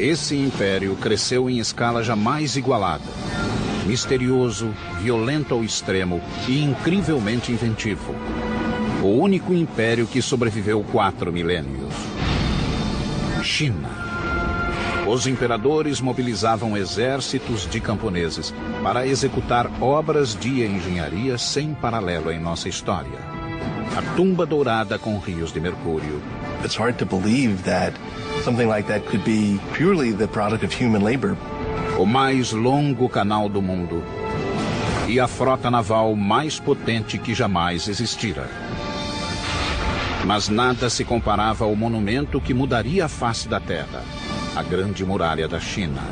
Esse império cresceu em escala jamais igualada. Misterioso, violento ao extremo e incrivelmente inventivo. O único império que sobreviveu 4 milênios. China. Os imperadores mobilizavam exércitos de camponeses para executar obras de engenharia sem paralelo em nossa história. A tumba dourada com rios de mercúrio. It's hard to believe that something like that could be purely the product of human labor. O mais longo canal do mundo. E a frota naval mais potente que jamais existira. Mas nada se comparava ao monumento que mudaria a face da Terra. A Grande Muralha da China.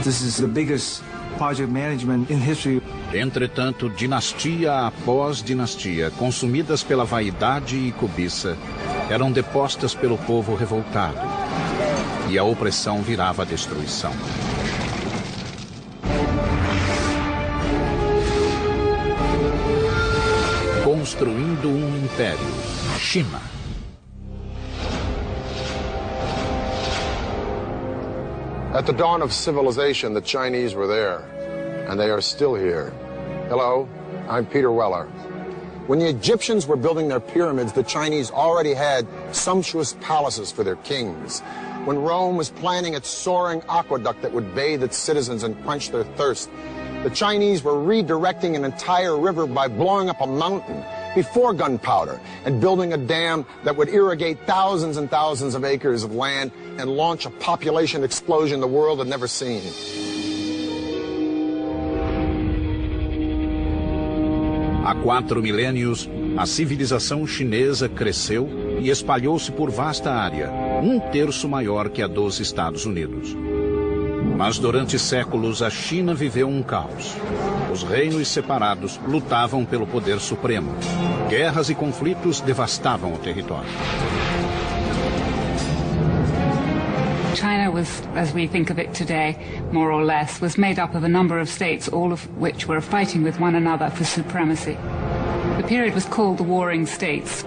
This is the biggest project management in history. Entretanto, dinastia após dinastia, consumidas pela vaidade e cobiça, eram depostas pelo povo revoltado. E a opressão virava a destruição. Construindo um império. China. At the dawn of civilization, the Chinese were there, and they are still here. Hello, I'm Peter Weller. When the Egyptians were building their pyramids, the Chinese already had sumptuous palaces for their kings. When Rome was planning its soaring aqueduct that would bathe its citizens and quench their thirst, the Chinese were redirecting an entire river by blowing up a mountain before gunpowder and building a dam that would irrigate thousands and thousands of acres of land and launch a population explosion the world had never seen. Há 4 milênios, a civilização chinesa cresceu e espalhou-se por vasta área, 1/3 maior que a dos Estados Unidos. Mas durante séculos a China viveu um caos. Os reinos separados lutavam pelo poder supremo. Guerras e conflitos devastavam o território. China was, as we think of it today, more or less, was made up of a number of states, all of which were fighting with one another for supremacy. The period was called the Warring States.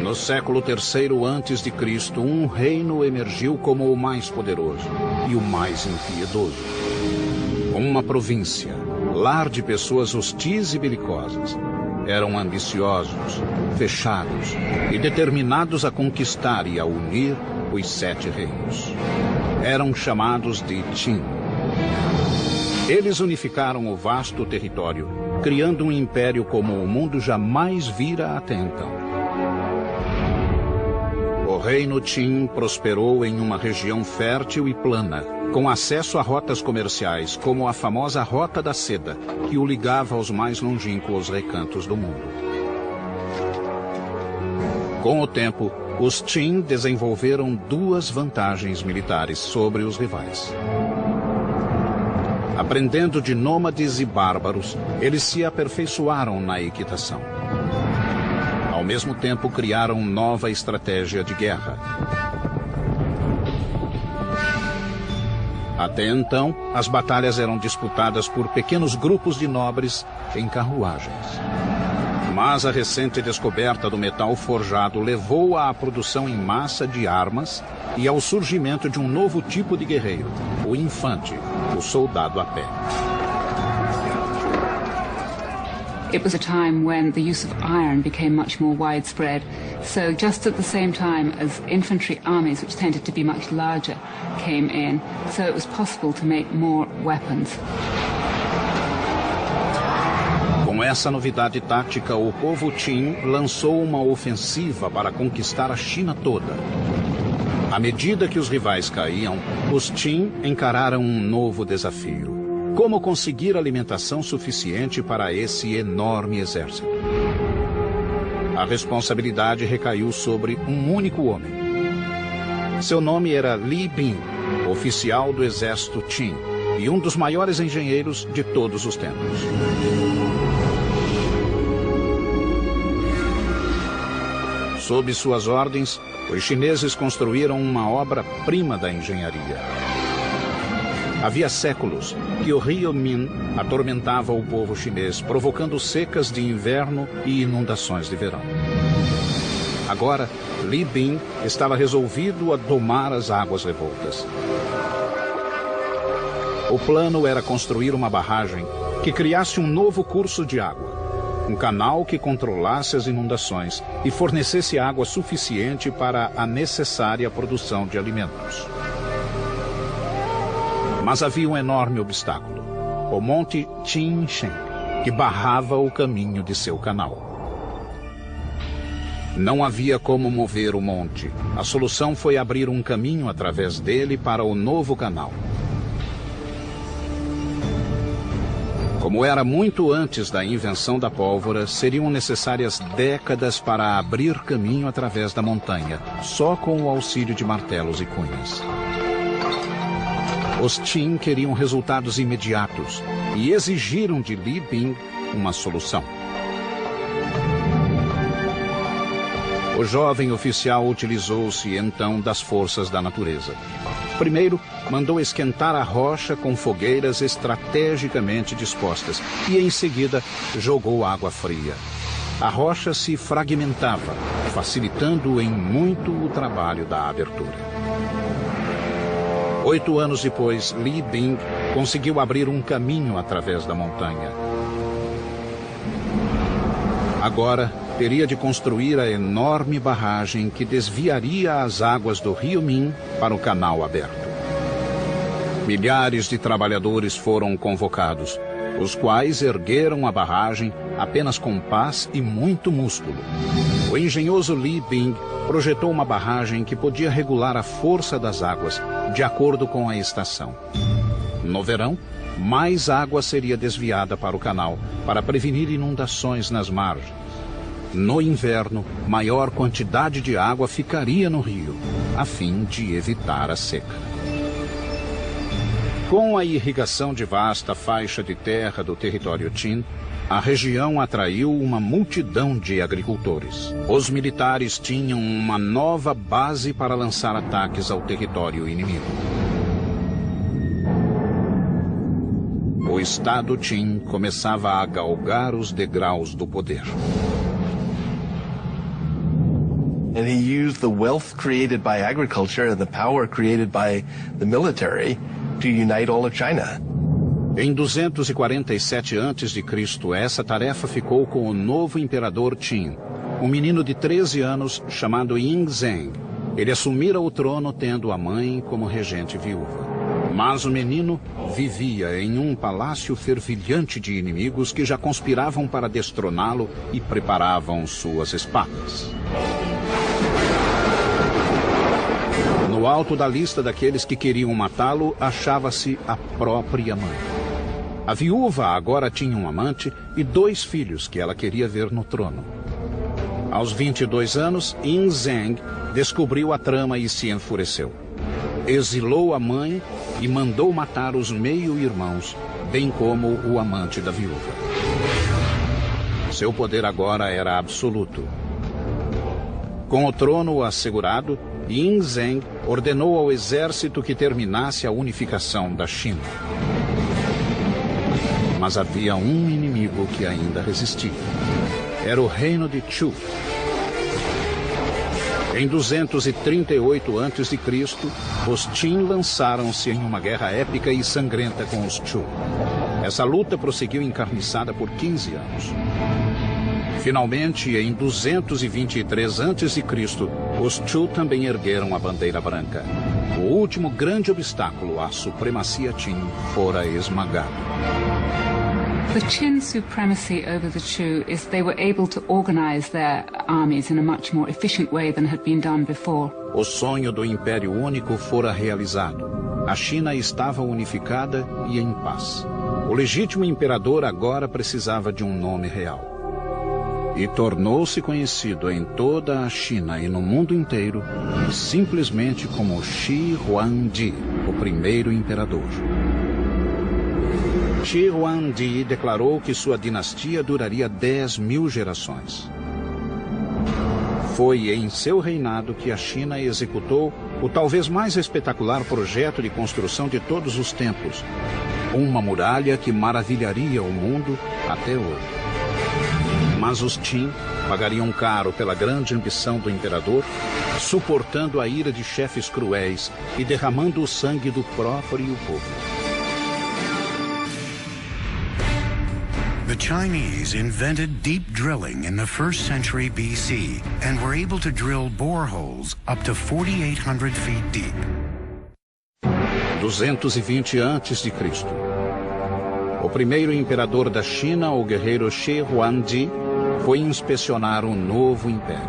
No século III a.C., um reino emergiu como o mais poderoso e o mais impiedoso. Uma província, lar de pessoas hostis e belicosas. Eram ambiciosos, fechados e determinados a conquistar e a unir os 7 reinos. Eram chamados de Qin. Eles unificaram o vasto território, criando um império como o mundo jamais vira até então. O reino Qin prosperou em uma região fértil e plana, com acesso a rotas comerciais, como a famosa Rota da Seda, que o ligava aos mais longínquos recantos do mundo. Com o tempo, os Qin desenvolveram 2 vantagens militares sobre os rivais. Aprendendo de nômades e bárbaros, eles se aperfeiçoaram na equitação. Ao mesmo tempo, criaram nova estratégia de guerra. Até então, as batalhas eram disputadas por pequenos grupos de nobres em carruagens. Mas a recente descoberta do metal forjado levou à produção em massa de armas e ao surgimento de um novo tipo de guerreiro, o infante, o soldado a pé. It was a time when the use of iron became much more widespread. So just at the same time as infantry armies, which tended to be much larger, came in, so it was possible to make more weapons. Com essa novidade tática, o povo Qin lançou uma ofensiva para conquistar a China toda. À medida que os rivais caíam, os Qin encararam um novo desafio. Como conseguir alimentação suficiente para esse enorme exército? A responsabilidade recaiu sobre um único homem. Seu nome era Li Bin, oficial do exército Qin e um dos maiores engenheiros de todos os tempos. Sob suas ordens, os chineses construíram uma obra-prima da engenharia. Havia séculos que o rio Min atormentava o povo chinês, provocando secas de inverno e inundações de verão. Agora, Li Bing estava resolvido a domar as águas revoltas. O plano era construir uma barragem que criasse um novo curso de água, um canal que controlasse as inundações e fornecesse água suficiente para a necessária produção de alimentos. Mas havia um enorme obstáculo, o Monte Tianshan, que barrava o caminho de seu canal. Não havia como mover o monte. A solução foi abrir um caminho através dele para o novo canal. Como era muito antes da invenção da pólvora, seriam necessárias décadas para abrir caminho através da montanha, só com o auxílio de martelos e cunhas. Os Qin queriam resultados imediatos e exigiram de Li Bing uma solução. O jovem oficial utilizou-se então das forças da natureza. Primeiro, mandou esquentar a rocha com fogueiras estrategicamente dispostas e, em seguida, jogou água fria. A rocha se fragmentava, facilitando em muito o trabalho da abertura. 8 anos depois, Li Bing conseguiu abrir um caminho através da montanha. Agora, teria de construir a enorme barragem que desviaria as águas do rio Min para o canal aberto. Milhares de trabalhadores foram convocados, os quais ergueram a barragem apenas com paz e muito músculo. O engenhoso Li Bing projetou uma barragem que podia regular a força das águas de acordo com a estação. No verão, mais água seria desviada para o canal para prevenir inundações nas margens. No inverno, maior quantidade de água ficaria no rio, a fim de evitar a seca. Com a irrigação de vasta faixa de terra do território Qin, a região atraiu uma multidão de agricultores. Os militares tinham uma nova base para lançar ataques ao território inimigo. O Estado Qin começava a galgar os degraus do poder. And he used the wealth created by agriculture and the power created by the military to unite all of China. Em 247 a.C., essa tarefa ficou com o novo imperador Qin, um menino de 13 anos chamado Yingzheng. Ele assumira o trono tendo a mãe como regente viúva. Mas o menino vivia em um palácio fervilhante de inimigos que já conspiravam para destroná-lo e preparavam suas espadas. No alto da lista daqueles que queriam matá-lo, achava-se a própria mãe. A viúva agora tinha um amante e 2 filhos que ela queria ver no trono. Aos 22 anos, Yingzheng descobriu a trama e se enfureceu. Exilou a mãe e mandou matar os meio-irmãos, bem como o amante da viúva. Seu poder agora era absoluto. Com o trono assegurado, Yingzheng ordenou ao exército que terminasse a unificação da China. Mas havia um inimigo que ainda resistia. Era o reino de Chu. Em 238 a.C., os Qin lançaram-se em uma guerra épica e sangrenta com os Chu. Essa luta prosseguiu encarniçada por 15 anos. Finalmente, em 223 a.C., os Chu também ergueram a bandeira branca. O último grande obstáculo à supremacia Qin fora esmagado. The Qin supremacy over the Chu is they were able to organize their armies in a much more efficient way than had been done before. O sonho do Império Único fora realizado. A China estava unificada e em paz. O legítimo imperador agora precisava de um nome real. E tornou-se conhecido em toda a China e no mundo inteiro simplesmente como Shi Huangdi, o primeiro imperador. Shi Huangdi declarou que sua dinastia duraria 10.000 gerações. Foi em seu reinado que a China executou o talvez mais espetacular projeto de construção de todos os tempos, uma muralha que maravilharia o mundo até hoje. Mas os Qin Pagariam caro pela grande ambição do imperador, suportando a ira de chefes cruéis e derramando o sangue do próprio povo. The Chinese invented deep drilling in the 1st century BC and were able to drill boreholes up to 4,800 feet deep. 220 a.C. O primeiro imperador da China, o guerreiro Shi Huangdi, foi inspecionar o novo império.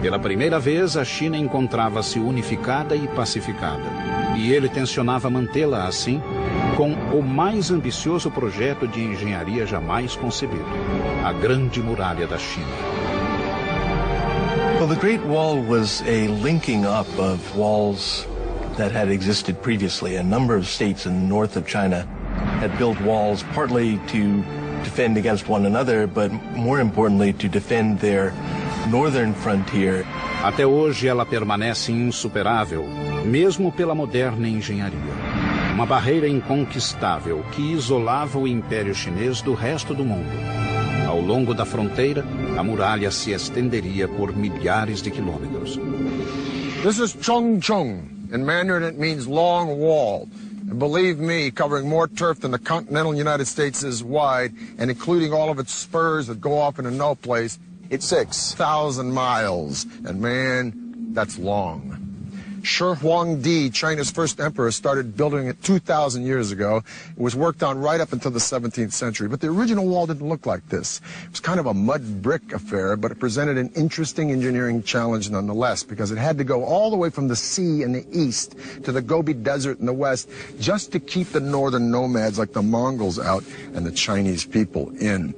Pela primeira vez, a China encontrava-se unificada e pacificada, e ele tencionava mantê-la assim, com o mais ambicioso projeto de engenharia jamais concebido, a Grande Muralha da China. Well, the Great Wall was a linking up of walls that had existed previously. A number of states in the north of China had built walls partly to defend against one another, but more importantly to defend their northern frontier. Até hoje ela permanece insuperável, mesmo pela moderna engenharia. Uma barreira inconquistável que isolava o Império Chinês do resto do mundo. Ao longo da fronteira, a muralha se estenderia por milhares de quilômetros. This is Chongcheng. In Mandarin it means long wall. And believe me, covering more turf than the continental United States is wide, and including all of its spurs that go off into no place, it's 6,000 miles. And man, that's long. Shi Huangdi, China's first emperor, started building it 2,000 years ago. It was worked on right up until the 17th century. But the original wall didn't look like this. It was kind of a mud brick affair, but it presented an interesting engineering challenge nonetheless, because it had to go all the way from the sea in the east to the Gobi Desert in the west, just to keep the northern nomads like the Mongols out and the Chinese people in.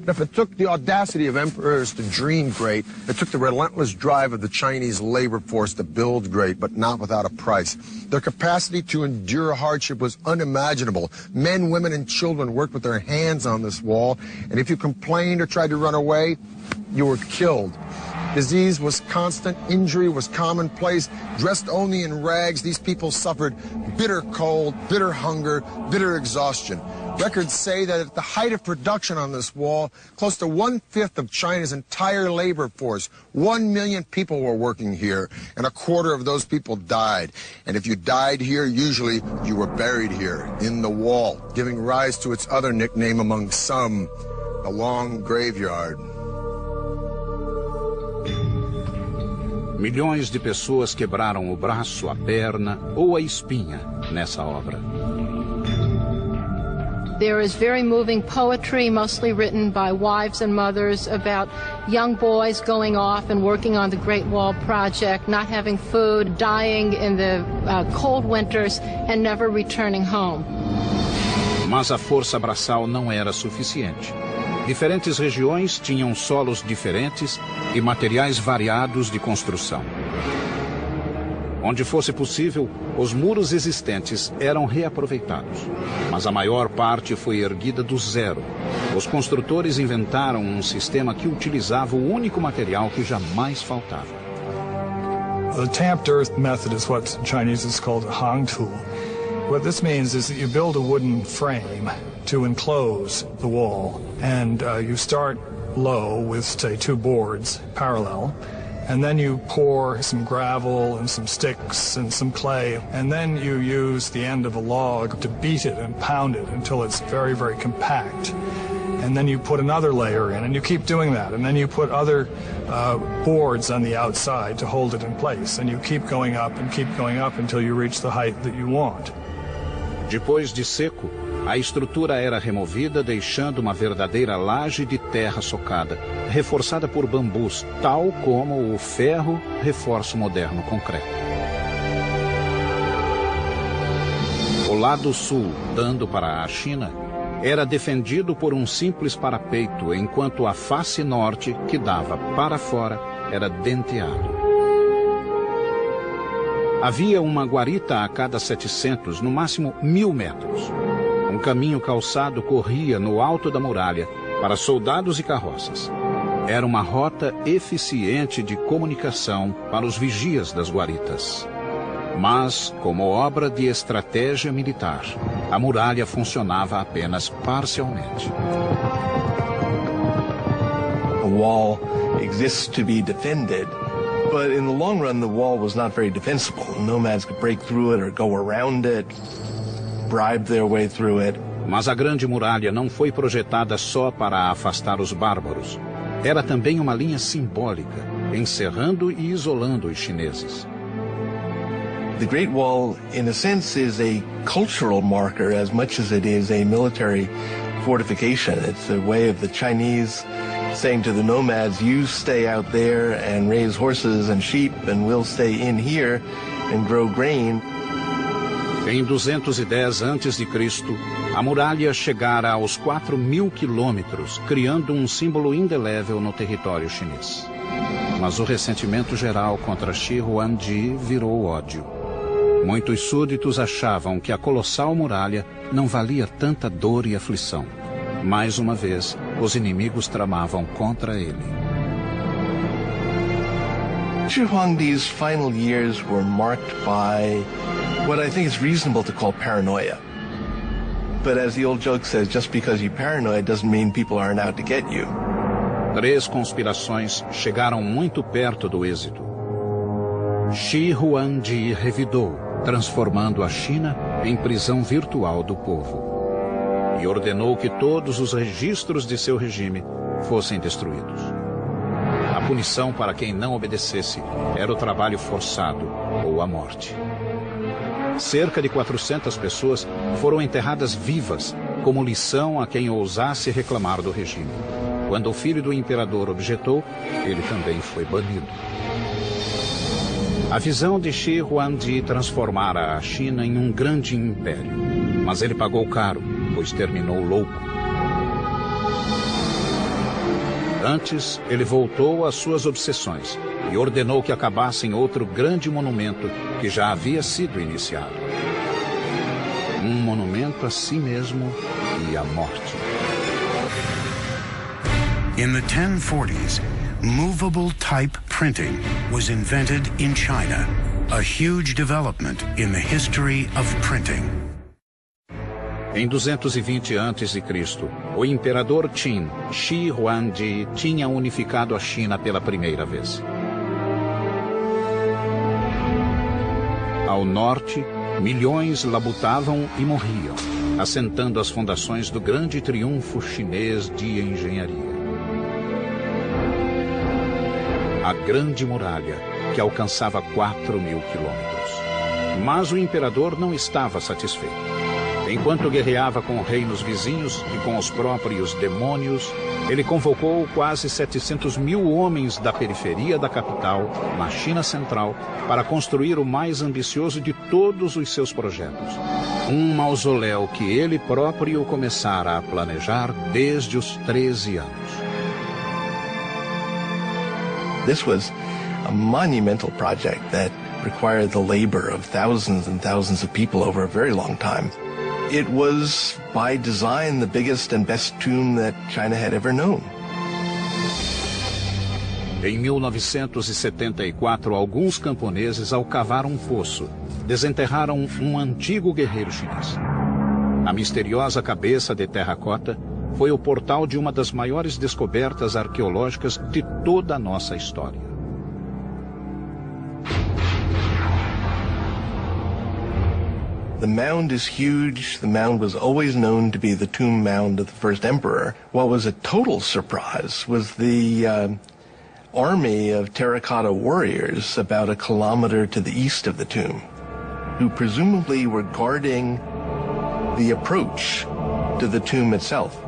If it took the audacity of emperors to dream great, it took the relentless drive of the Chinese labor force to build great, but not without a price. Their capacity to endure hardship was unimaginable. Men, women, and children worked with their hands on this wall, and if you complained or tried to run away, you were killed. Disease was constant, injury was commonplace. Dressed only in rags, these people suffered bitter cold, bitter hunger, bitter exhaustion. Records say that at the height of production on this wall, close to 1/5 of China's entire labor force, 1 million people were working here, and 1/4 of those people died. And if you died here, usually you were buried here, in the wall, giving rise to its other nickname among some, the Long Graveyard. Milhões de pessoas quebraram o braço, a perna ou a espinha nessa obra. There is very moving poetry, mostly written by wives and mothers, about young boys going off and working on the Great Wall Project, not having food, dying in the cold winters, and never returning home. Mas a força braçal não era suficiente. Diferentes regiões tinham solos diferentes e materiais variados de construção. Onde fosse possível, os muros existentes eram reaproveitados, mas a maior parte foi erguida do zero. Os construtores inventaram um sistema que utilizava o único material que jamais faltava. The tamped earth method is what in Chinese is called a hangtu. What this means is that you build a wooden frame to enclose the wall, and you start low with, say, 2 boards parallel. And then you pour some gravel and some sticks and some clay, and then you use the end of a log to beat it and pound it until it's very, very compact. And then you put another layer in, and you keep doing that. And then you put other boards on the outside to hold it in place. And you keep going up until you reach the height that you want. Depois de seco, a estrutura era removida, deixando uma verdadeira laje de terra socada, reforçada por bambus, tal como o ferro reforça o moderno concreto. O lado sul, dando para a China, era defendido por um simples parapeito, enquanto a face norte, que dava para fora, era denteado. Havia uma guarita a cada 700, no máximo 1.000 metros. Um caminho calçado corria no alto da muralha para soldados e carroças. Era uma rota eficiente de comunicação para os vigias das guaritas. Mas, como obra de estratégia militar, a muralha funcionava apenas parcialmente. wall exists to be defended. But in the long run, the wall was not very defensible. Nomads could break through it or go around it, bribe their way through it. Mas a Grande Muralha não foi projetada só para afastar os bárbaros. Era também uma linha simbólica, encerrando e isolando os chineses. The Great Wall, in a sense, is a cultural marker as much as it is a military fortification. It's a way of the Chinese saying to the nomads, you stay out there and raise horses and sheep, and we'll stay in here and grow grain. Em 210 a.C., a muralha chegara aos 4.000 quilômetros, criando um símbolo indelével no território chinês. Mas o ressentimento geral contra Shi Huangdi virou ódio. Muitos súditos achavam que a colossal muralha não valia tanta dor e aflição. Mais uma vez, os inimigos tramavam contra ele. Shi Huangdi's final years were marked by what I think is reasonable to call paranoia. But as the old joke says, just because you're paranoid doesn't mean people aren't out to get you. 3 conspirações chegaram muito perto do êxito. Shi Huangdi revidou, transformando a China em prisão virtual do povo. E ordenou que todos os registros de seu regime fossem destruídos. A punição para quem não obedecesse era o trabalho forçado ou a morte. Cerca de 400 pessoas foram enterradas vivas como lição a quem ousasse reclamar do regime. Quando o filho do imperador objetou, ele também foi banido. A visão de Shi Huangdi transformara a China em um grande império, mas ele pagou caro, pois terminou louco. Antes, ele voltou às suas obsessões e ordenou que acabassem outro grande monumento que já havia sido iniciado. Um monumento a si mesmo e à morte. In the 1040s, movable type printing was invented in China, a huge development in the history of printing. Em 220 a.C., o imperador Qin, Shi Huangdi, tinha unificado a China pela primeira vez. Ao norte, milhões labutavam e morriam, assentando as fundações do grande triunfo chinês de engenharia. A Grande Muralha, que alcançava 4.000 quilômetros. Mas o imperador não estava satisfeito. Enquanto guerreava com reinos vizinhos e com os próprios demônios, ele convocou quase 700.000 homens da periferia da capital, na China Central, para construir o mais ambicioso de todos os seus projetos. Um mausoléu que ele próprio começara a planejar desde os 13 anos. This was a monumental project that required the labor of thousands and thousands of people over a very long time. It was, by design, the biggest and best tomb that China had ever known. Em 1974, alguns camponeses, ao cavar um poço, desenterraram um antigo guerreiro chinês. A misteriosa cabeça de terracota foi o portal de uma das maiores descobertas arqueológicas de toda a nossa história. The mound is huge. The mound was always known to be the tomb mound of the first emperor. What was a total surprise was the army of terracotta warriors about a kilometer to the east of the tomb, who presumably were guarding the approach to the tomb itself.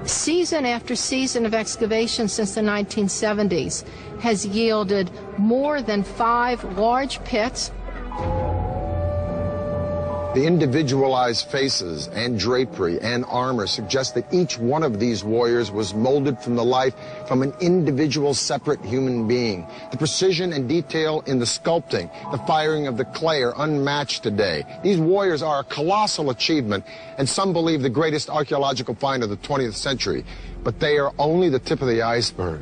Season after season of excavation since the 1970s has yielded more than 5 large pits. The individualized faces and drapery and armor suggest that each one of these warriors was molded from the life from an individual separate human being. The precision and detail in the sculpting, the firing of the clay are unmatched today. These warriors are a colossal achievement, and some believe the greatest archaeological find of the 20th century. But they are only the tip of the iceberg,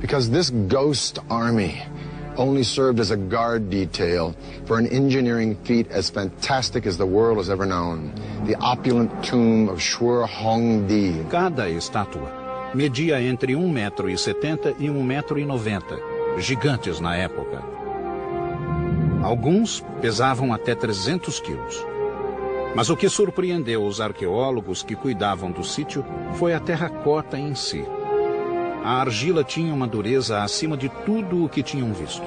because this ghost army only served as a guard detail for an engineering feat as fantastic as the world has ever known, the opulent tomb of Shi Huangdi. Cada estátua media entre 1,70 m e 1,90 m, gigantes na época. Alguns pesavam até 300 quilos. Mas o que surpreendeu os arqueólogos que cuidavam do sítio foi a terracota em si. A argila tinha uma dureza acima de tudo o que tinham visto.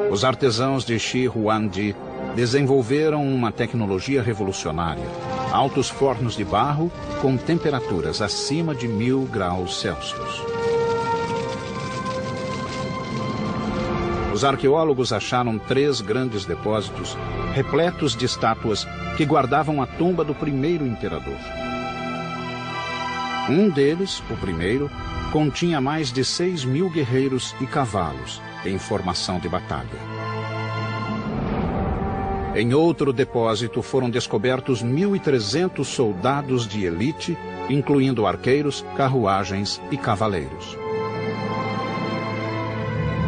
Os artesãos de Shihuangdi desenvolveram uma tecnologia revolucionária: altos fornos de barro com temperaturas acima de 1000 graus Celsius. Os arqueólogos acharam 3 grandes depósitos repletos de estátuas que guardavam a tumba do primeiro imperador. Um deles, o primeiro, continha mais de 6.000 guerreiros e cavalos em formação de batalha. Em outro depósito foram descobertos 1.300 soldados de elite, incluindo arqueiros, carruagens e cavaleiros.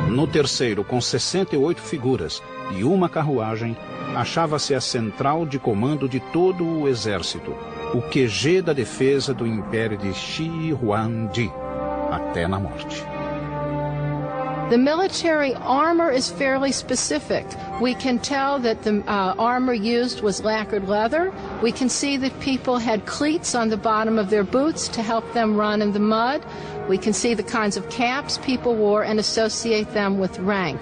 No terceiro, com 68 figuras e uma carruagem, achava-se a central de comando de todo o exército, o QG da defesa do Império de Shihuangdi, até na morte. The military armor is fairly specific. We can tell that the armor used was lacquered leather. We can see that people had cleats on the bottom of their boots to help them run in the mud. We can see the kinds of caps people wore and associate them with rank.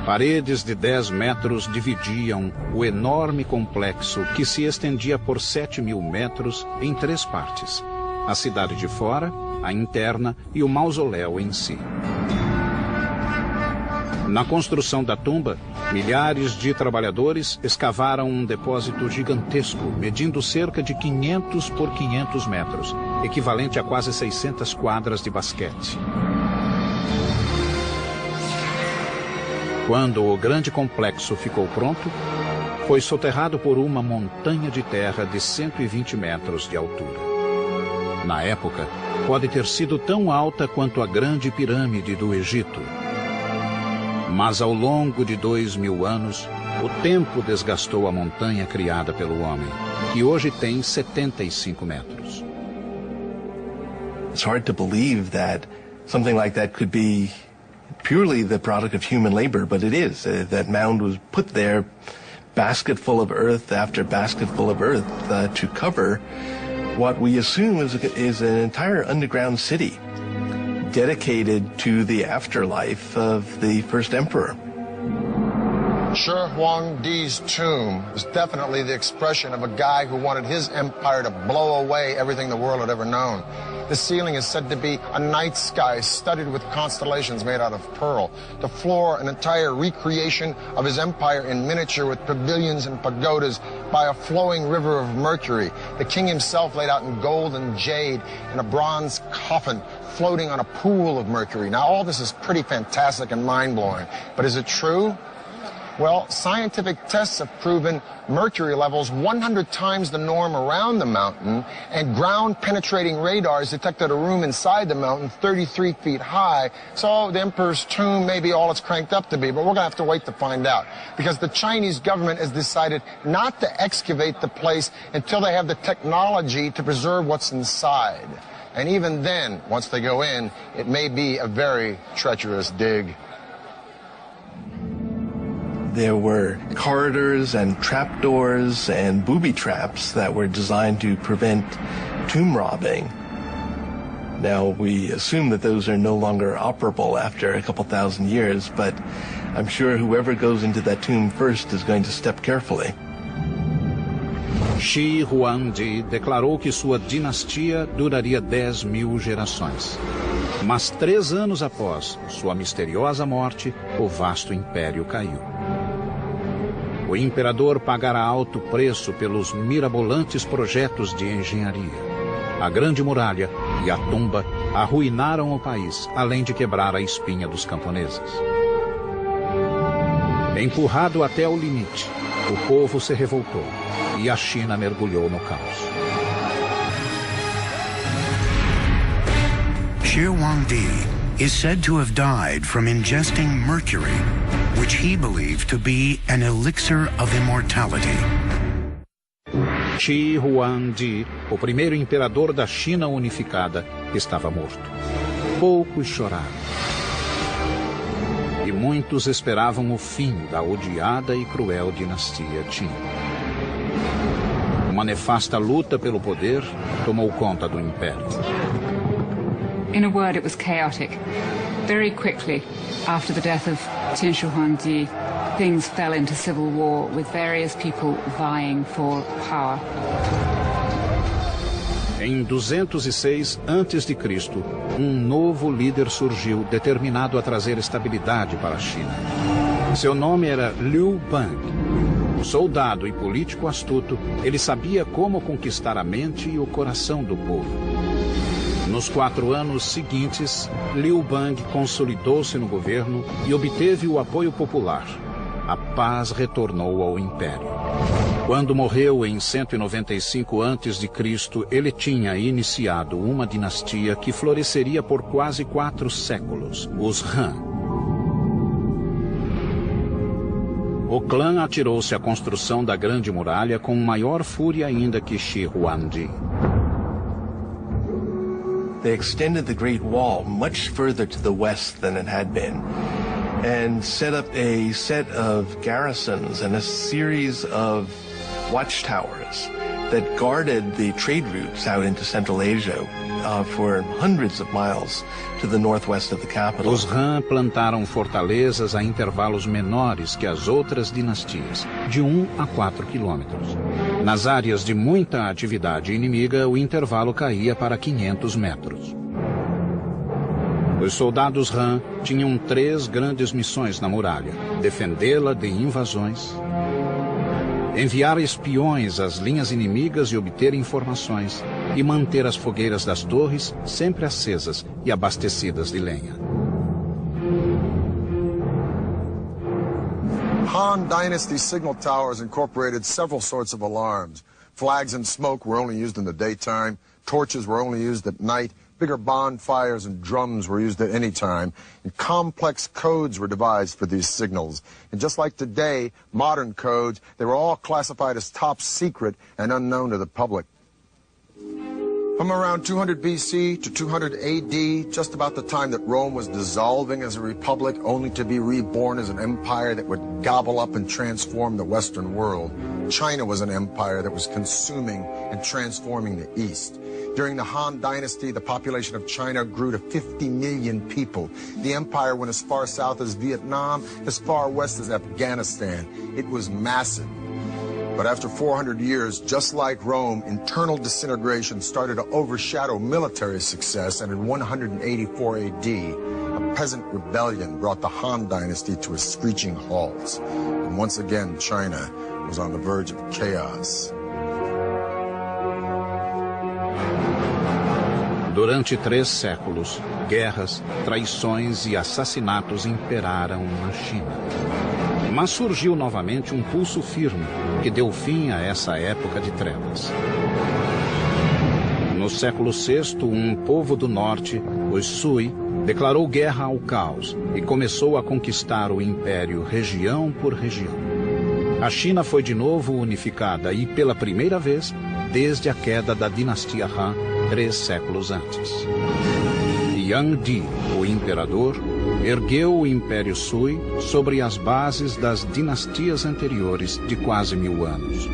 Paredes de 10 metros dividiam o enorme complexo que se estendia por 7.000 metros em 3 partes: a cidade de fora, a interna e o mausoléu em si. Na construção da tumba, milhares de trabalhadores escavaram um depósito gigantesco, medindo cerca de 500 por 500 metros, equivalente a quase 600 quadras de basquete. Quando o grande complexo ficou pronto, foi soterrado por uma montanha de terra de 120 metros de altura. Na época, pode ter sido tão alta quanto a Grande Pirâmide do Egito. Mas ao longo de 2.000 anos, o tempo desgastou a montanha criada pelo homem, que hoje tem 75 metros. It's hard to believe that something like that could be purely the product of human labor, but it is. That mound was put there, basket full of earth after basket full of earth, to cover what we assume is an entire underground city dedicated to the afterlife of the first emperor. Shi Huangdi's tomb is definitely the expression of a guy who wanted his empire to blow away everything the world had ever known. The ceiling is said to be a night sky studded with constellations made out of pearl. The floor, an entire recreation of his empire in miniature with pavilions and pagodas by a flowing river of mercury. The king himself laid out in gold and jade in a bronze coffin floating on a pool of mercury. Now, all this is pretty fantastic and mind-blowing, but is it true? Well, scientific tests have proven mercury levels 100 times the norm around the mountain, and ground-penetrating radars detected a room inside the mountain 33 feet high. So the emperor's tomb may be all it's cranked up to be, but we're going to have to wait to find out, because the Chinese government has decided not to excavate the place until they have the technology to preserve what's inside. And even then, once they go in, it may be a very treacherous dig. There were corridors and trapdoors and booby traps that were designed to prevent tomb robbing. Now, we assume that those are no longer operable after a couple thousand years, but I'm sure whoever goes into that tomb first is going to step carefully. Shi Huangdi declarou que sua dinastia duraria 10.000 gerações. Mas 3 anos após sua misteriosa morte, o vasto império caiu. O imperador pagara alto preço pelos mirabolantes projetos de engenharia. A Grande Muralha e a tumba arruinaram o país, além de quebrar a espinha dos camponeses. Empurrado até o limite, o povo se revoltou e a China mergulhou no caos. Shi Huangdi is said to have died from ingesting mercury, which he believed to be an elixir of immortality. Shi Huangdi, o primeiro imperador da China unificada, estava morto. Poucos choraram. E muitos esperavam o fim da odiada e cruel dinastia Qin. Uma nefasta luta pelo poder tomou conta do império. In a word, it was chaotic. Very quickly, after the death of Qin Shi Huangdi, things fell into civil war with various people vying for power. Em 206 a.C., um novo líder surgiu, determinado a trazer estabilidade para a China. Seu nome era Liu Bang. Soldado e político astuto, ele sabia como conquistar a mente e o coração do povo. Nos 4 anos seguintes, Liu Bang consolidou-se no governo e obteve o apoio popular. A paz retornou ao império. Quando morreu em 195 a.C., ele tinha iniciado uma dinastia que floresceria por quase 4 séculos, os Han. O clã atirou-se à construção da Grande Muralha com maior fúria ainda que Shi Huangdi. They extended the Great Wall much further to the west than it had been, and set up a set of garrisons and a series of watchtowers that guarded the trade routes out into Central Asia for hundreds of miles to the northwest of the capital. Os Han plantaram fortalezas a intervalos menores que as outras dinastias, de 1 a 4 quilômetros. Nas áreas de muita atividade inimiga, o intervalo caía para 500 metros. Os soldados Han tinham 3 grandes missões na muralha: defendê-la de invasões, enviar espiões às linhas inimigas e obter informações, e manter as fogueiras das torres sempre acesas e abastecidas de lenha. Han Dynasty signal towers incorporated several sorts of alarms. Flags and smoke were only used in the daytime. Torches were only used at night. Bigger bonfires and drums were used at any time, and complex codes were devised for these signals. And just like today, modern codes, they were all classified as top secret and unknown to the public. From around 200 BC to 200 AD, just about the time that Rome was dissolving as a republic, only to be reborn as an empire that would gobble up and transform the Western world, China was an empire that was consuming and transforming the East. During the Han Dynasty, the population of China grew to 50 million people. The empire went as far south as Vietnam, as far west as Afghanistan. It was massive. But after 400 years, just like Rome, internal disintegration started to overshadow military success, and in 184 AD, a peasant rebellion brought the Han Dynasty to a screeching halt. And once again, China was on the verge of chaos. Durante 3 séculos, guerras, traições e assassinatos imperaram na China. Mas surgiu novamente um pulso firme que deu fim a essa época de trevas. No século VI, um povo do norte, os Sui, declarou guerra ao caos e começou a conquistar o império região por região. A China foi de novo unificada e, pela primeira vez, desde a queda da dinastia Han, 3 séculos antes. Yang Di, o imperador, ergueu o Império Sui sobre as bases das dinastias anteriores de quase 1000 anos.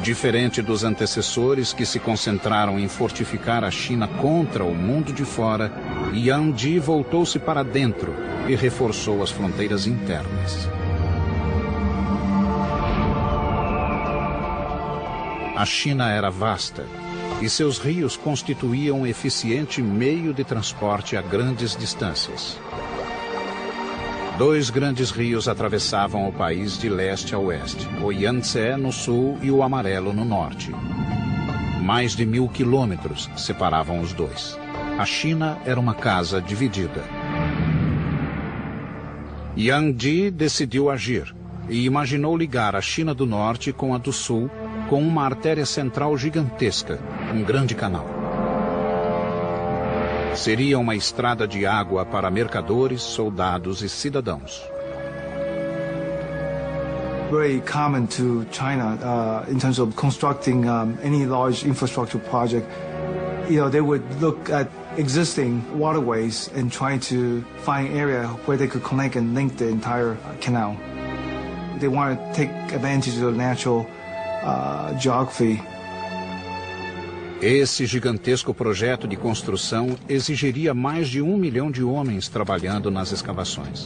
Diferente dos antecessores que se concentraram em fortificar a China contra o mundo de fora, Yang Di voltou-se para dentro e reforçou as fronteiras internas. A China era vasta e seus rios constituíam um eficiente meio de transporte a grandes distâncias. 2 grandes rios atravessavam o país de leste a oeste, o Yangtze no sul e o Amarelo no norte. Mais de 1000 quilômetros separavam os dois. A China era uma casa dividida. Yang Di decidiu agir e imaginou ligar a China do norte com a do sul com uma artéria central gigantesca, um grande canal. Seria uma estrada de água para mercadores, soldados e cidadãos. very common to China in terms of constructing any large infrastructure project. They would look at existing waterways and try to find an area where they could connect and link the entire canal. They want to take advantage of the natural geography. Esse gigantesco projeto de construção exigiria mais de 1 milhão de homens trabalhando nas escavações.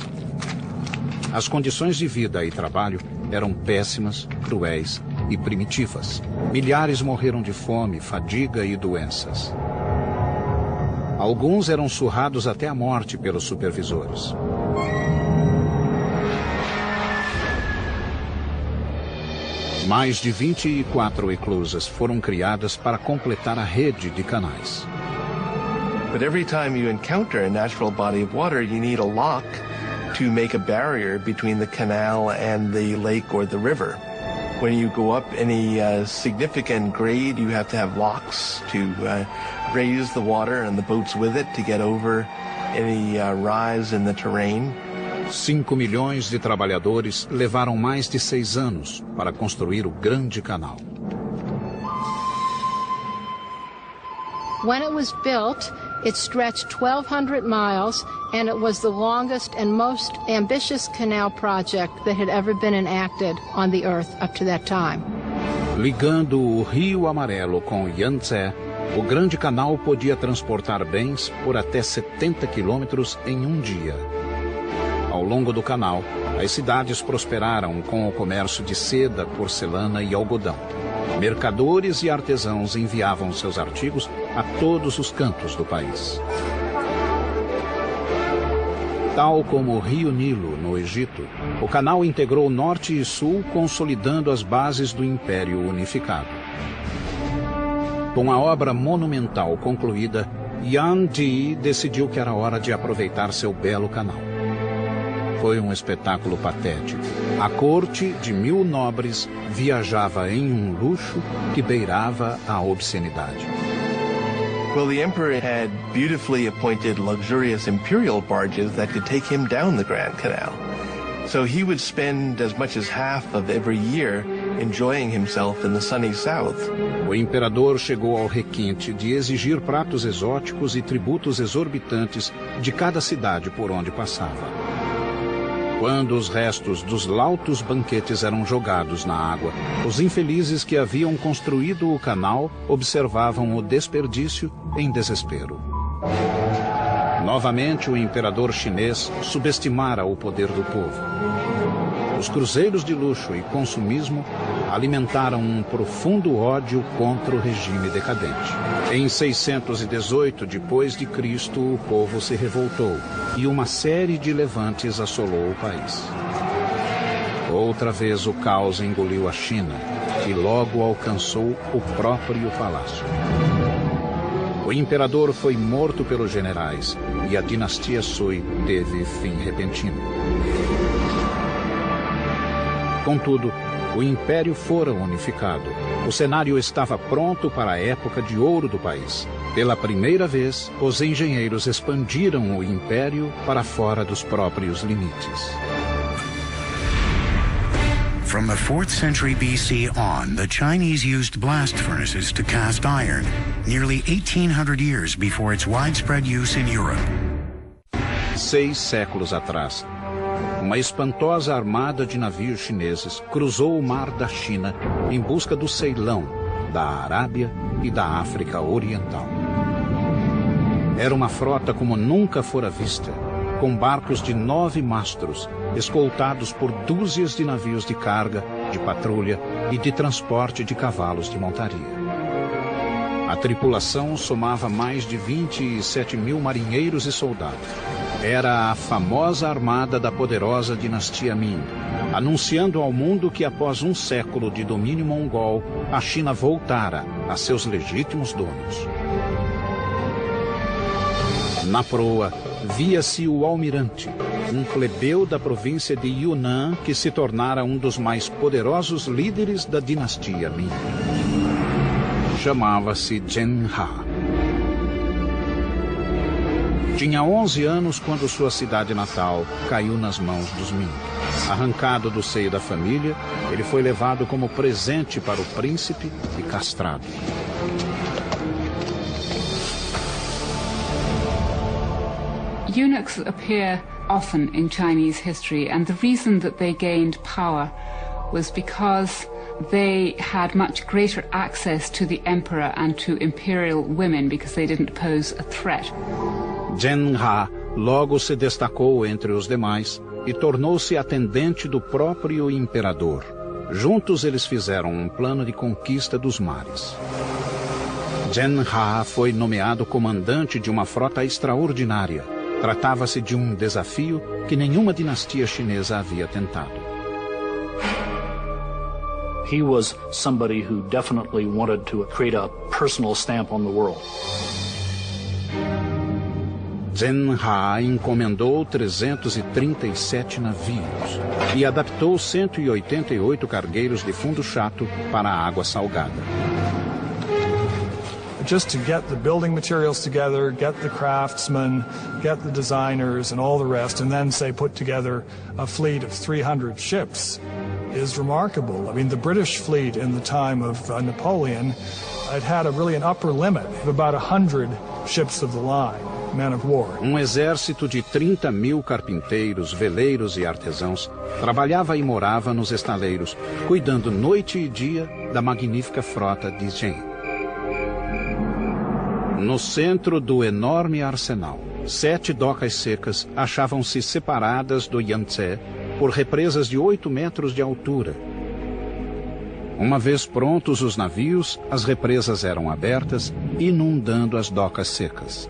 As condições de vida e trabalho eram péssimas, cruéis e primitivas. Milhares morreram de fome, fadiga e doenças. Alguns eram surrados até a morte pelos supervisores. Mais de 24 eclusas foram criadas para completar a rede de canais. But every time you encounter a natural body of water, you need a lock to make a barrier between the canal and the lake or the river. When you go up any significant grade, you have to have locks to raise the water and the boats with it to get over any rise in the terrain. 5 milhões de trabalhadores levaram mais de 6 anos para construir o Grande Canal. When it was built, it stretched 1,200 miles, and it was the longest and most ambitious canal project that had ever been enacted on the Earth up to that time. Ligando o Rio Amarelo com o Yangtze, o Grande Canal podia transportar bens por até 70 quilômetros em um dia. Ao longo do canal, as cidades prosperaram com o comércio de seda, porcelana e algodão. Mercadores e artesãos enviavam seus artigos a todos os cantos do país. Tal como o Rio Nilo, no Egito, o canal integrou norte e sul, consolidando as bases do Império Unificado. Com a obra monumental concluída, Yuan Di decidiu que era hora de aproveitar seu belo canal. Foi um espetáculo patético. A corte de 1000 nobres viajava em um luxo que beirava a obscenidade. Well, the emperor had beautifully appointed luxurious imperial barges that could take him down the Grand Canal. So he would spend as much as half of every year enjoying himself in the sunny south. O imperador chegou ao requinte de exigir pratos exóticos e tributos exorbitantes de cada cidade por onde passava. Quando os restos dos lautos banquetes eram jogados na água, os infelizes que haviam construído o canal observavam o desperdício em desespero. Novamente, o imperador chinês subestimara o poder do povo. Os cruzeiros de luxo e consumismo alimentaram um profundo ódio contra o regime decadente. Em 618 d.C., o povo se revoltou e uma série de levantes assolou o país. Outra vez o caos engoliu a China e logo alcançou o próprio palácio. O imperador foi morto pelos generais e a dinastia Sui teve fim repentino. Contudo, o império fora unificado. O cenário estava pronto para a época de ouro do país. Pela primeira vez, os engenheiros expandiram o império para fora dos próprios limites. From the 4th century BC on, the Chinese used blast furnaces to cast iron, nearly 1,800 years before its widespread use in Europe. 6 séculos atrás, uma espantosa armada de navios chineses cruzou o mar da China em busca do Ceilão, da Arábia e da África Oriental. Era uma frota como nunca fora vista, com barcos de 9 mastros, escoltados por dúzias de navios de carga, de patrulha e de transporte de cavalos de montaria. A tripulação somava mais de 27 mil marinheiros e soldados. Era a famosa armada da poderosa dinastia Ming, anunciando ao mundo que após um século de domínio mongol, a China voltara a seus legítimos donos. Na proa, via-se o almirante, um plebeu da província de Yunnan que se tornara um dos mais poderosos líderes da dinastia Ming. Chamava-se Zheng He. Tinha 11 anos quando sua cidade natal caiu nas mãos dos Ming. Arrancado do seio da família, ele foi levado como presente para o príncipe e castrado. Eunuchs appear often in Chinese history, and the reason that they gained power was because they had much greater access to the emperor and to imperial women because they didn't pose a threat. Zhen Ha logo se destacou entre os demais e tornou-se atendente do próprio imperador. Juntos eles fizeram um plano de conquista dos mares. Zhen Ha foi nomeado comandante de uma frota extraordinária. Tratava-se de um desafio que nenhuma dinastia chinesa havia tentado. He was somebody who definitely wanted to create a personal stamp on the world. Zhen Ha encomendou 337 navios e adaptou 188 cargueiros de fundo chato para a água salgada. Just to get the building materials together, get the craftsmen, get the designers and all the rest, and then, say, put together a fleet of 300 ships is remarkable. I mean, the British fleet in the time of Napoleon, it had an upper limit of about 100 ships of the line, men of war. Exército de 30.000 carpinteiros, veleiros e artesãos trabalhava e morava nos estaleiros, cuidando noite e dia da magnífica frota de Zhen. No centro do enorme arsenal, 7 docas secas achavam-se separadas do Yangtze por represas de 8 metros de altura. Uma vez prontos os navios, as represas eram abertas, inundando as docas secas.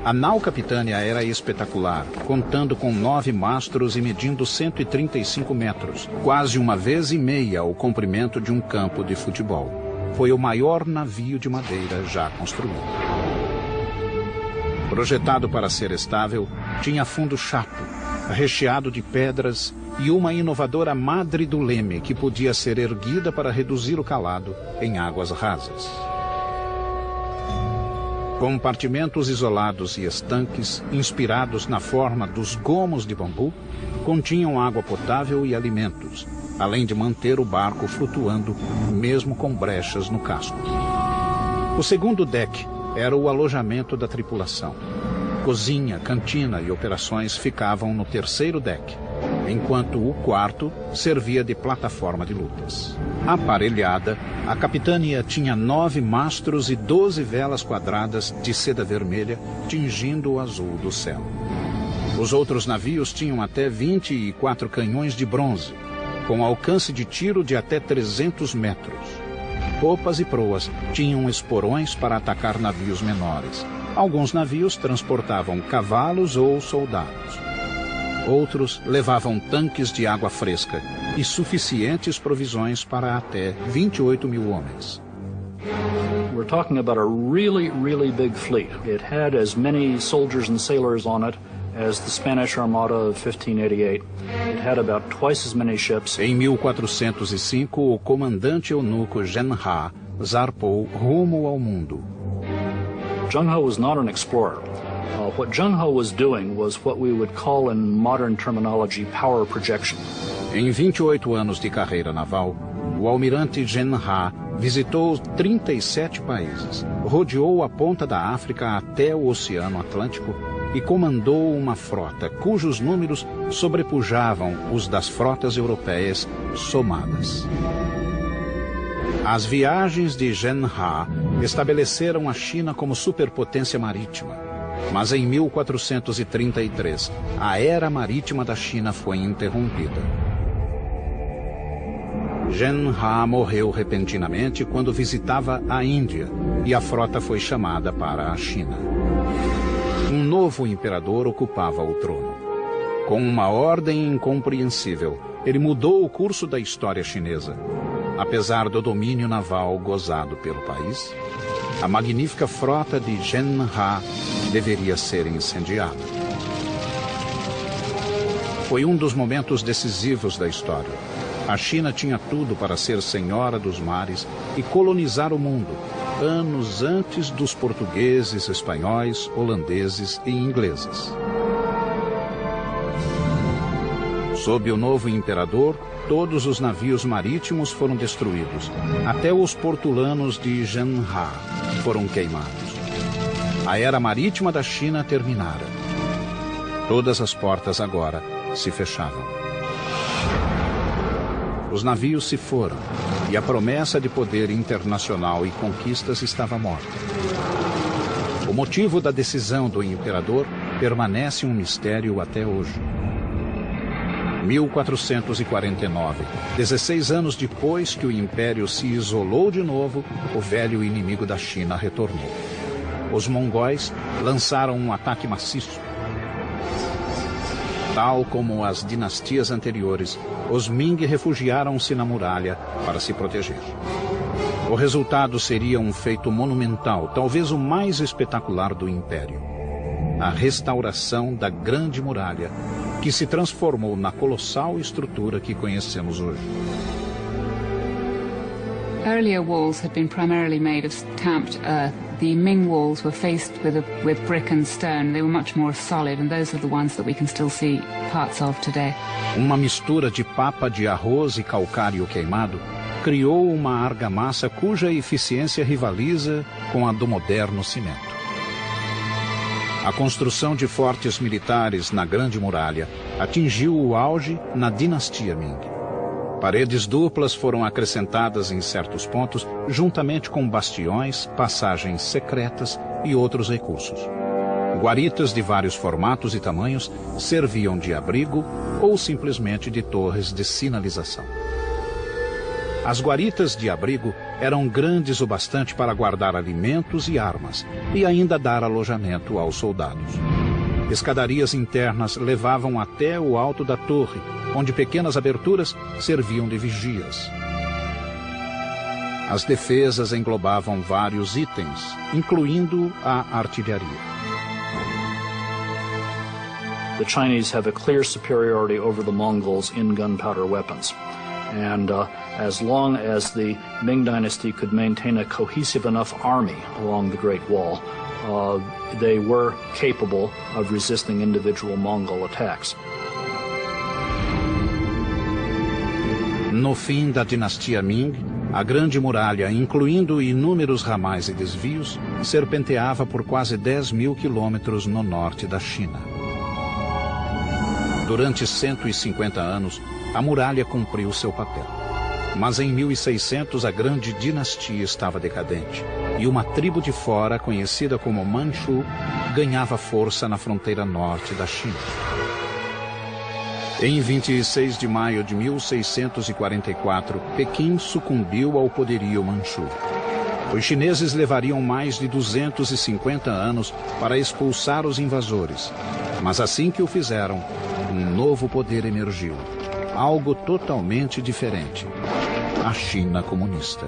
A nau capitânia era espetacular, contando com 9 mastros e medindo 135 metros, quase uma vez e meia o comprimento de um campo de futebol. Foi o maior navio de madeira já construído. Projetado para ser estável, tinha fundo chato, recheado de pedras e uma inovadora madre do leme que podia ser erguida para reduzir o calado em águas rasas. Compartimentos isolados e estanques, inspirados na forma dos gomos de bambu, continham água potável e alimentos, além de manter o barco flutuando, mesmo com brechas no casco. O segundo deck era o alojamento da tripulação. Cozinha, cantina e operações ficavam no terceiro deck, enquanto o quarto servia de plataforma de lutas. Aparelhada, a capitânia tinha 9 mastros e 12 velas quadradas de seda vermelha, tingindo o azul do céu. Os outros navios tinham até 24 canhões de bronze, com alcance de tiro de até 300 metros. Popas e proas tinham esporões para atacar navios menores. Alguns navios transportavam cavalos ou soldados. Outros levavam tanques de água fresca e suficientes provisões para até 28.000 homens. We're talking about a really, really big fleet. It had as many soldiers and sailors on it as the Spanish Armada of 1588. It had about twice as many ships. Em 1405, o comandante eunuco Zhen Ha zarpou rumo ao mundo. Zheng He was not an explorer. What Zheng He was doing was what we would call in modern terminology power projection. Em 28 anos de carreira naval, o almirante Zhen Ha visitou 37 países, rodeou a ponta da África até o Oceano Atlântico e comandou uma frota cujos números sobrepujavam os das frotas europeias somadas. As viagens de Zhen He estabeleceram a China como superpotência marítima, mas em 1433 a era marítima da China foi interrompida. Zhen He morreu repentinamente quando visitava a Índia e a frota foi chamada para a China. Um novo imperador ocupava o trono. Com uma ordem incompreensível, ele mudou o curso da história chinesa. Apesar do domínio naval gozado pelo país, a magnífica frota de Zhen He deveria ser incendiada. Foi um dos momentos decisivos da história. A China tinha tudo para ser senhora dos mares e colonizar o mundo, anos antes dos portugueses, espanhóis, holandeses e ingleses. Sob o novo imperador, todos os navios marítimos foram destruídos. Até os portulanos de Zhenhai foram queimados. A era marítima da China terminara. Todas as portas agora se fechavam. Os navios se foram e a promessa de poder internacional e conquistas estava morta. O motivo da decisão do imperador permanece um mistério até hoje. 1449, 16 anos depois que o império se isolou de novo, o velho inimigo da China retornou. Os mongóis lançaram um ataque maciço. Tal como as dinastias anteriores, os Ming refugiaram-se na muralha para se proteger. O resultado seria um feito monumental, talvez o mais espetacular do império: a restauração da Grande Muralha, que se transformou na colossal estrutura que conhecemos hoje. Earlier walls had been primarily made of tamped earth. The Ming walls were faced with brick and stone. They were much more solid, and those are the ones that we can still see parts of today. Uma mistura de papa de arroz e calcário queimado criou uma argamassa cuja eficiência rivaliza com a do moderno cimento. A construção de fortes militares na Grande Muralha atingiu o auge na dinastia Ming. Paredes duplas foram acrescentadas em certos pontos, juntamente com bastiões, passagens secretas e outros recursos. Guaritas de vários formatos e tamanhos serviam de abrigo ou simplesmente de torres de sinalização. As guaritas de abrigo eram grandes o bastante para guardar alimentos e armas, e ainda dar alojamento aos soldados. Escadarias internas levavam até o alto da torre, onde pequenas aberturas serviam de vigias. As defesas englobavam vários itens, incluindo a artilharia. The Chinese have a clear superiority over the Mongols in gunpowder weapons. And as long as the Ming Dynasty could maintain a cohesive enough army along the Great Wall, they were capable of resisting individual Mongol attacks. No fim da dinastia Ming, a Grande Muralha, incluindo inúmeros ramais e desvios, serpenteava por quase 10.000 quilômetros no norte da China. Durante 150 anos, a muralha cumpriu seu papel. Mas em 1600 a grande dinastia estava decadente e uma tribo de fora, conhecida como Manchu, ganhava força na fronteira norte da China. Em 26 de maio de 1644, Pequim sucumbiu ao poderio Manchu. Os chineses levariam mais de 250 anos para expulsar os invasores, mas assim que o fizeram, um novo poder emergiu. Algo totalmente diferente: a China comunista.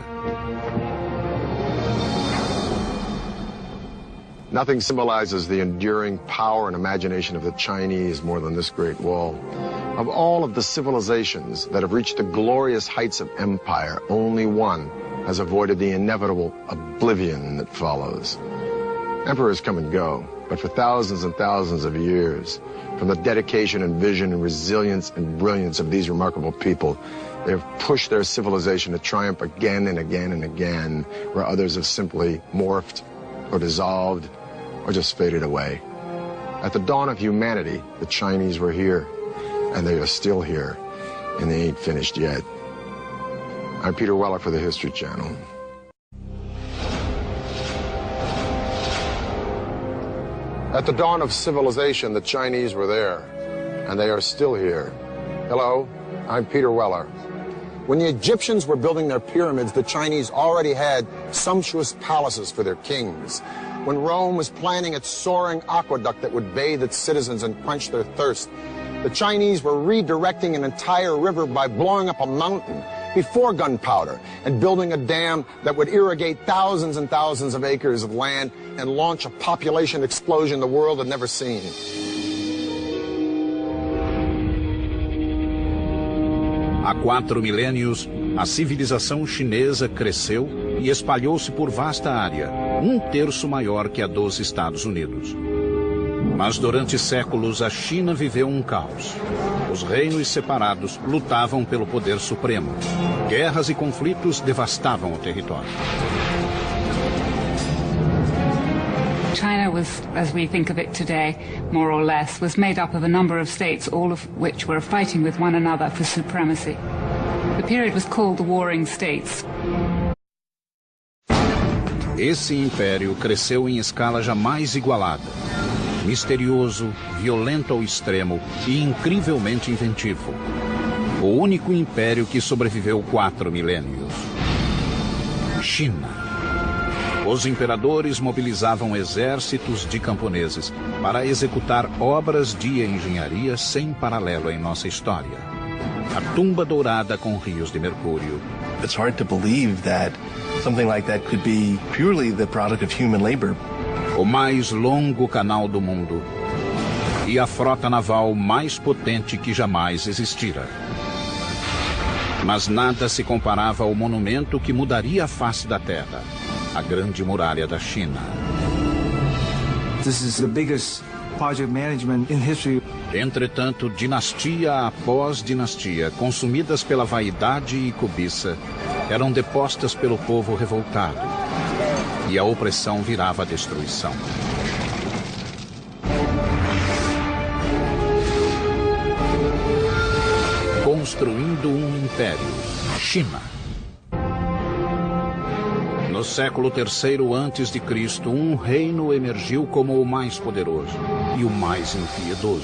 Nothing symbolizes the enduring power and imagination of the Chinese more than this Great Wall. Of all of the civilizations that have reached the glorious heights of empire, only one has avoided the inevitable oblivion that follows. Emperors come and go, but for thousands and thousands of years, from the dedication and vision and resilience and brilliance of these remarkable people, they have pushed their civilization to triumph again and again and again, where others have simply morphed or dissolved or just faded away. At the dawn of humanity, the Chinese were here, and they are still here, and they ain't finished yet. I'm Peter Weller for the History Channel. At the dawn of civilization, the Chinese were there, and they are still here. Hello, I'm Peter Weller. When the Egyptians were building their pyramids, the Chinese already had sumptuous palaces for their kings. When Rome was planning its soaring aqueduct that would bathe its citizens and quench their thirst, the Chinese were redirecting an entire river by blowing up a mountain before gunpowder and building a dam that would irrigate thousands and thousands of acres of land and launch a population explosion the world had never seen. Há 4 milênios, a civilização chinesa cresceu e espalhou-se por vasta área, 1/3 maior que a dos Estados Unidos. Mas durante séculos a China viveu um caos. Os reinos separados lutavam pelo poder supremo. Guerras e conflitos devastavam o território. China was, as we think of it today, more or less, was made up of a number of states, all of which were fighting with one another for supremacy. The period was called the Warring States. Esse império cresceu em escala jamais igualada. Misterioso, violento ao extremo e incrivelmente inventivo. O único império que sobreviveu 4 milênios. China. Os imperadores mobilizavam exércitos de camponeses para executar obras de engenharia sem paralelo em nossa história. A tumba dourada com rios de mercúrio. It's hard to believe that something like that could be purely the product of human labor. O mais longo canal do mundo e a frota naval mais potente que jamais existira. Mas nada se comparava ao monumento que mudaria a face da Terra, a Grande Muralha da China. This is the biggest project management in history. Entretanto, dinastia após dinastia, consumidas pela vaidade e cobiça, eram depostas pelo povo revoltado. E a opressão virava a destruição. Construindo um império, China. No século III a.C., um reino emergiu como o mais poderoso e o mais impiedoso.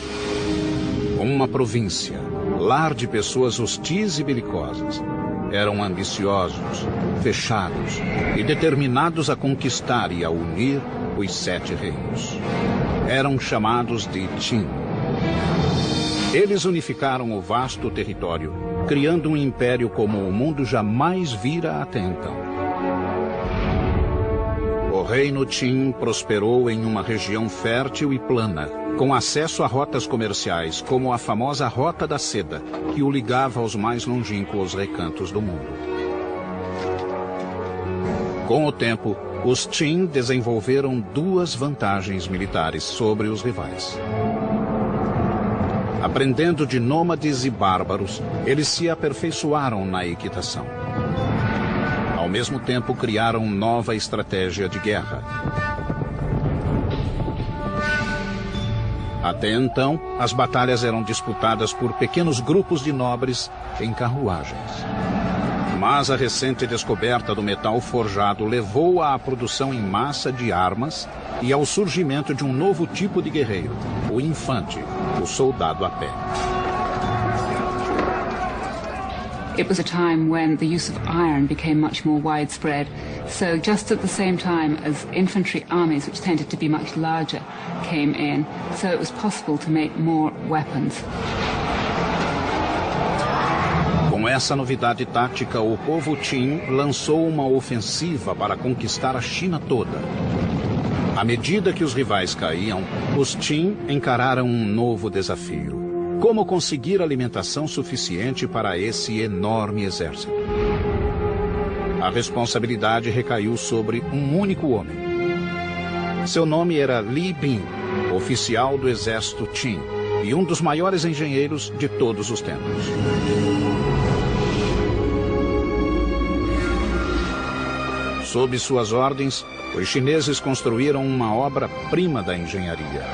Uma província, lar de pessoas hostis e belicosas. Eram ambiciosos, fechados e determinados a conquistar e a unir os 7 reinos. Eram chamados de Qin. Eles unificaram o vasto território, criando um império como o mundo jamais vira até então. O reino Qin prosperou em uma região fértil e plana, com acesso a rotas comerciais, como a famosa Rota da Seda, que o ligava aos mais longínquos recantos do mundo. Com o tempo, os Qin desenvolveram 2 vantagens militares sobre os rivais. Aprendendo de nômades e bárbaros, eles se aperfeiçoaram na equitação. Ao mesmo tempo, criaram nova estratégia de guerra. Até então, as batalhas eram disputadas por pequenos grupos de nobres em carruagens. Mas a recente descoberta do metal forjado levou à produção em massa de armas e ao surgimento de um novo tipo de guerreiro, o infante, o soldado a pé. It was a time when the use of iron became much more widespread. So just at the same time as infantry armies, which tended to be much larger, came in, so it was possible to make more weapons. Com essa novidade tática, o povo Qin lançou uma ofensiva para conquistar a China toda. À medida que os rivais caíam, os Qin encararam um novo desafio. Como conseguir alimentação suficiente para esse enorme exército? A responsabilidade recaiu sobre um único homem. Seu nome era Li Bin, oficial do exército Qin e um dos maiores engenheiros de todos os tempos. Sob suas ordens, os chineses construíram uma obra-prima da engenharia.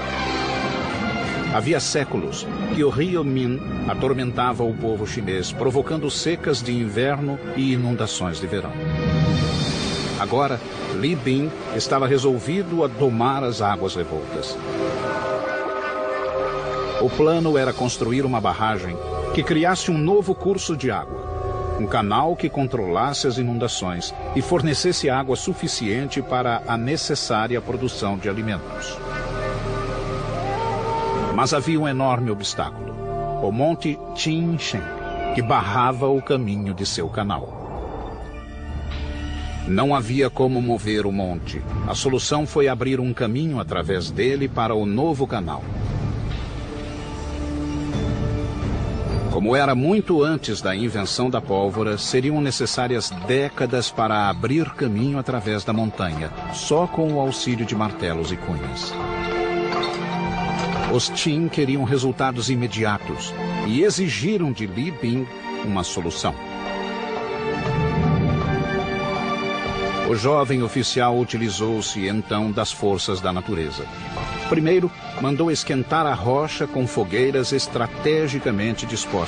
Havia séculos que o rio Min atormentava o povo chinês, provocando secas de inverno e inundações de verão. Agora, Li Bin estava resolvido a domar as águas revoltas. O plano era construir uma barragem que criasse um novo curso de água, um canal que controlasse as inundações e fornecesse água suficiente para a necessária produção de alimentos. Mas havia um enorme obstáculo, o Monte Qinshen, que barrava o caminho de seu canal. Não havia como mover o monte. A solução foi abrir um caminho através dele para o novo canal. Como era muito antes da invenção da pólvora, seriam necessárias décadas para abrir caminho através da montanha, só com o auxílio de martelos e cunhas. Os Qin queriam resultados imediatos e exigiram de Li Bing uma solução. O jovem oficial utilizou-se então das forças da natureza. Primeiro, mandou esquentar a rocha com fogueiras estrategicamente dispostas.